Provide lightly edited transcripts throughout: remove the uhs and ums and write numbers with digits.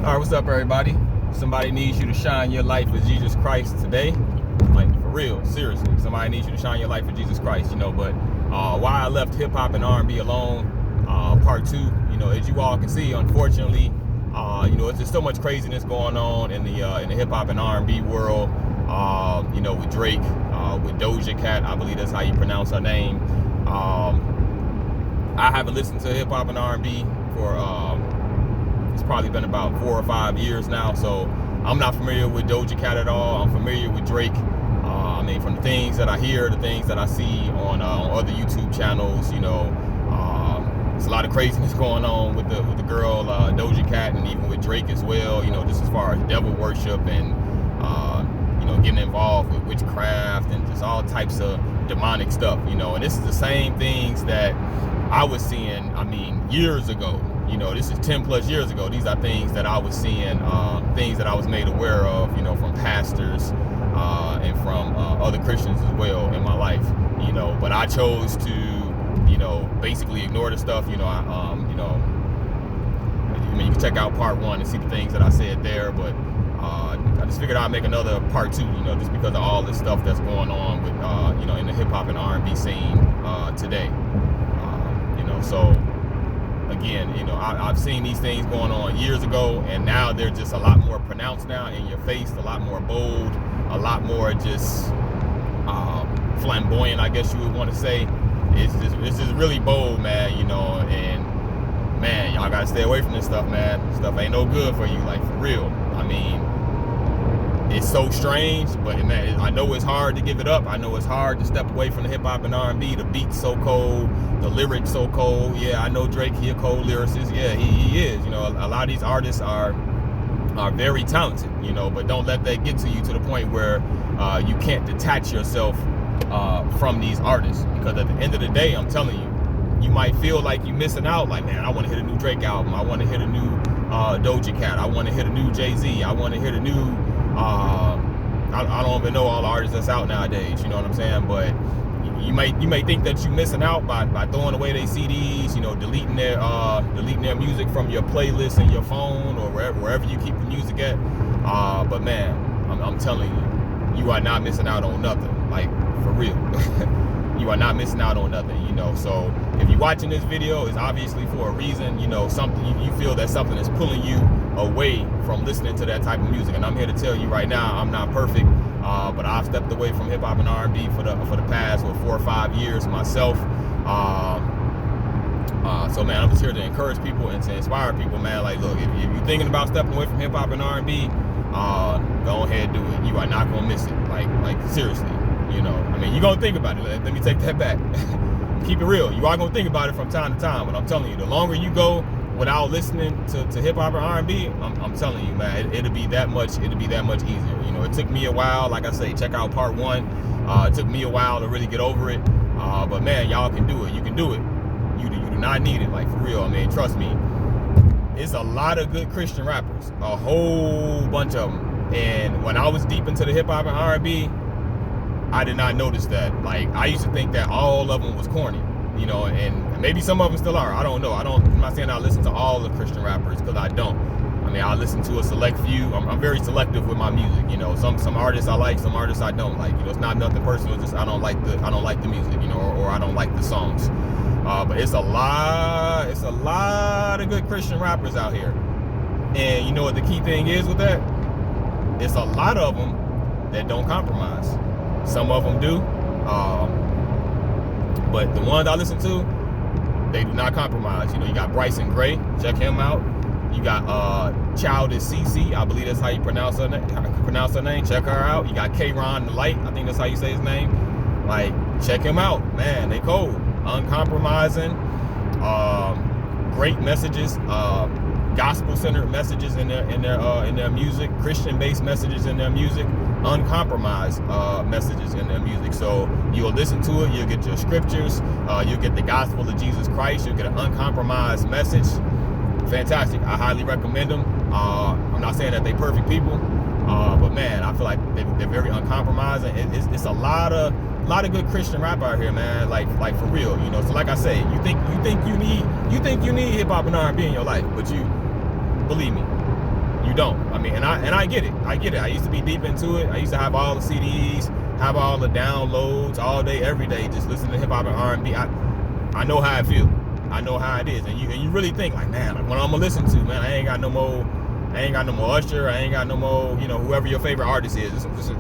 All right, what's up, everybody? Somebody needs you to shine your light for Jesus Christ today. Like, for real, seriously. Somebody needs you to shine your light for Jesus Christ, But why I left hip-hop and R&B alone, part two, as you all can see, unfortunately, it's just so much craziness going on in the hip-hop and R&B world, with Drake, with Doja Cat, I believe that's how you pronounce her name. I haven't listened to hip-hop and R&B for... it's probably been about 4 or 5 years now, so I'm not familiar with Doja Cat at all. I'm familiar with Drake. From the things that I hear, the things that I see on other YouTube channels, there's a lot of craziness going on with the girl Doja Cat, and even with Drake as well. Just as far as devil worship and getting involved with witchcraft and just all types of demonic stuff. And this is the same things that I was seeing. Years ago. This is 10 plus years ago. These are things that I was seeing, things that I was made aware of, from pastors and from other Christians as well in my life, but I chose to, basically ignore the stuff. You can check out part one and see the things that I said there, but I just figured I'd make another part two, just because of all this stuff that's going on with, in the hip hop and R&B scene today, so. Again, I've seen these things going on years ago, and now they're just a lot more pronounced now, in your face, a lot more bold, a lot more just flamboyant, I guess you would want to say. It's just really bold, man, and man, y'all gotta stay away from this stuff, man. Stuff ain't no good for you, like, for real. It's so strange, but man, I know it's hard to give it up. I know it's hard to step away from the hip hop and R&B. The beat's so cold, the lyrics so cold. Yeah, I know Drake, he a cold lyricist. Yeah, he is. A lot of these artists are very talented. But don't let that get to you to the point where you can't detach yourself from these artists. Because at the end of the day, I'm telling you, you might feel like you're missing out. Like, man, I want to hit a new Drake album. I want to hit a new Doja Cat. I want to hit a new Jay-Z. I want to hit a new I don't even know all the artists that's out nowadays, you know what I'm saying? But you may think that you're missing out by throwing away their CDs, deleting their music from your playlist in your phone or wherever you keep the music at. But man, I'm telling you, you are not missing out on nothing. Like, for real. You are not missing out on nothing, So if you're watching this video, it's obviously for a reason. Something you feel that something is pulling you away from listening to that type of music. And I'm here to tell you right now, I'm not perfect, but I've stepped away from hip hop and R&B for the past 4 or 5 years myself. So man, I'm just here to encourage people and to inspire people, man. Like, look, if you're thinking about stepping away from hip hop and R&B, go ahead and do it. You are not gonna miss it. Like seriously. You're gonna think about it. Let me take that back. Keep it real. You are gonna think about it from time to time, but I'm telling you, the longer you go without listening to hip hop and R&B, I'm telling you, man, it'll be that much easier. It took me a while. Like I say, check out part one. It took me a while to really get over it. But man, y'all can do it. You can do it. You do not need it. Like, for real. Trust me. It's a lot of good Christian rappers, a whole bunch of them. And when I was deep into the hip hop and R&B, I did not notice that. Like, I used to think that all of them was corny, and maybe some of them still are. I don't know. I'm not saying I listen to all the Christian rappers, because I don't. I listen to a select few. I'm very selective with my music. Some artists I like, some artists I don't like. It's not nothing personal. It's just I don't like the music, or I don't like the songs. But it's a lot of good Christian rappers out here. And you know what the key thing is with that? It's a lot of them that don't compromise. Some of them do, but the ones I listen to, they do not compromise. You got Bryson Gray, check him out. You got Childish CC, I believe that's how you pronounce her name. Check her out. You got K-Ron the Light, I think that's how you say his name. Like, check him out, man. They cold, uncompromising, great messages, gospel-centered messages in their music, Christian-based messages in their music, uncompromised messages in their music. So you'll listen to it, you'll get your scriptures, you'll get the gospel of Jesus Christ, you'll get an uncompromised message. Fantastic. I highly recommend them. I'm not saying that they're perfect people, but man, I feel like they're very uncompromising. It's a lot of good Christian rap out here, man. Like for real, So like I say, you think you need hip hop and R&B in your life, but believe me, You don't. I mean, and I get it. I get it. I used to be deep into it. I used to have all the CDs, have all the downloads all day, every day, just listening to hip hop and R&B. I know how I feel. I know how it is. And you really think like, man, like, what I'm gonna listen to, man, I ain't got no more Usher. I ain't got no more, you know, whoever your favorite artist is.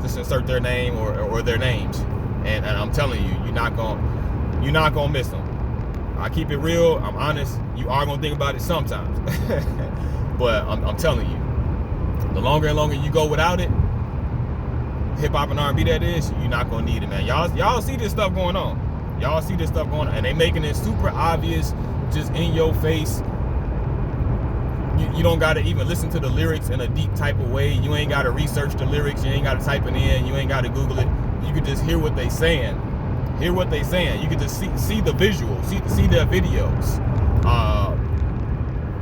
Just insert their name or their names. And I'm telling you, you're not gonna miss them. I keep it real. I'm honest. You are gonna think about it sometimes. But I'm telling you, the longer and longer you go without it, hip hop and R&B that is, you're not gonna need it, man. Y'all see this stuff going on. Y'all see this stuff going on, and they making it super obvious, just in your face. You don't gotta even listen to the lyrics in a deep type of way. You ain't gotta research the lyrics. You ain't gotta type it in. You ain't gotta Google it. You can just hear what they saying. Hear what they saying. You can just see the visuals, see their videos.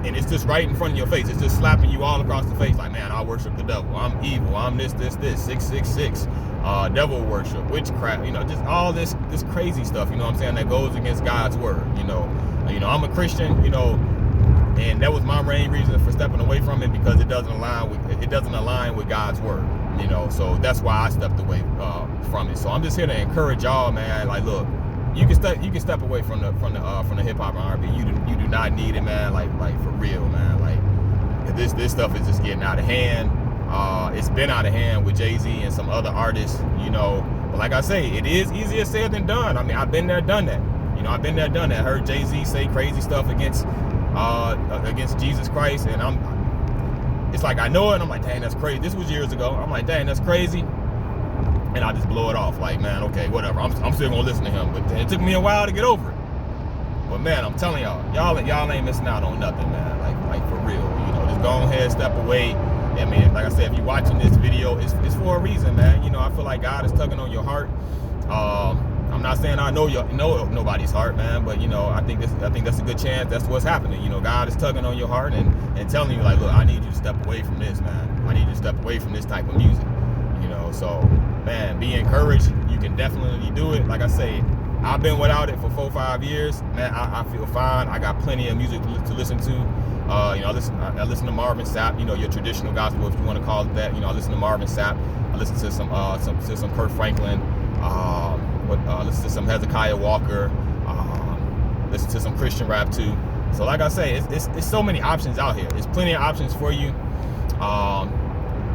And it's just right in front of your face. It's just slapping you all across the face like, man, I worship the devil. I'm evil. I'm this, 666. Devil worship, witchcraft, you know, just all this crazy stuff, you know what I'm saying, that goes against God's word, you know. I'm a Christian, you know, and that was my main reason for stepping away from it, because it doesn't align with God's word, you know. So that's why I stepped away from it. So I'm just here to encourage y'all, man. Like, look, you can step away from the hip hop and R&B. You do not need it, man. Like for real, man. Like this stuff is just getting out of hand. It's been out of hand with Jay-Z and some other artists, you know. But like I say, it is easier said than done. I mean, I've been there, done that. You know, I've been there, done that. I heard Jay-Z say crazy stuff against Jesus Christ, and it's like I know it, and I'm like, dang, that's crazy. This was years ago. I'm like, dang, that's crazy. And I just blow it off, like, man, okay, whatever. I'm still gonna listen to him, but it took me a while to get over it. But man, I'm telling y'all ain't missing out on nothing, man. Like for real, you know. Just go ahead, step away. I mean, like I said, if you're watching this video, it's for a reason, man. You know, I feel like God is tugging on your heart. I'm not saying I know nobody's heart, man, but you know, I think that's a good chance. That's what's happening. You know, God is tugging on your heart and telling you, like, look, I need you to step away from this, man. I need you to step away from this type of music. You know, so man, be encouraged. You can definitely do it. Like I say, I've been without it for 4-5 years, man. I feel fine. I got plenty of music to listen to. You know, I listen to Marvin Sapp, you know, your traditional gospel, if you want to call it that. You know, I listen to Marvin Sapp. I listen to some Kurt Franklin. Listen to some Hezekiah Walker. Listen to some Christian rap too. So like I say, it's so many options out here. There's plenty of options for you.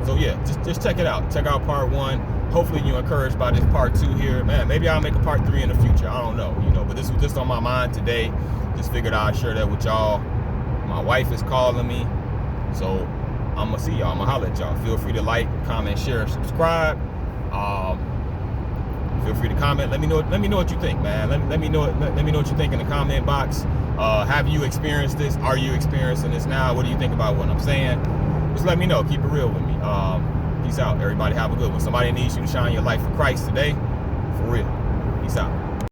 So yeah, just check it out. Check out part 1. Hopefully you're encouraged by this part 2 here. Man, maybe I'll make a part 3 in the future. I don't know, you know, but this was just on my mind today. Just figured I'd share that with y'all. My wife is calling me, so I'm gonna see y'all. I'm gonna holler at y'all. Feel free to like, comment, share, and subscribe. Feel free to comment. Let me know what you think, man. Let me know what you think in the comment box. Have you experienced this? Are you experiencing this now? What do you think about what I'm saying? Just let me know. Keep it real with me. Peace out, everybody. Have a good one. Somebody needs you to shine your light for Christ today. For real. Peace out.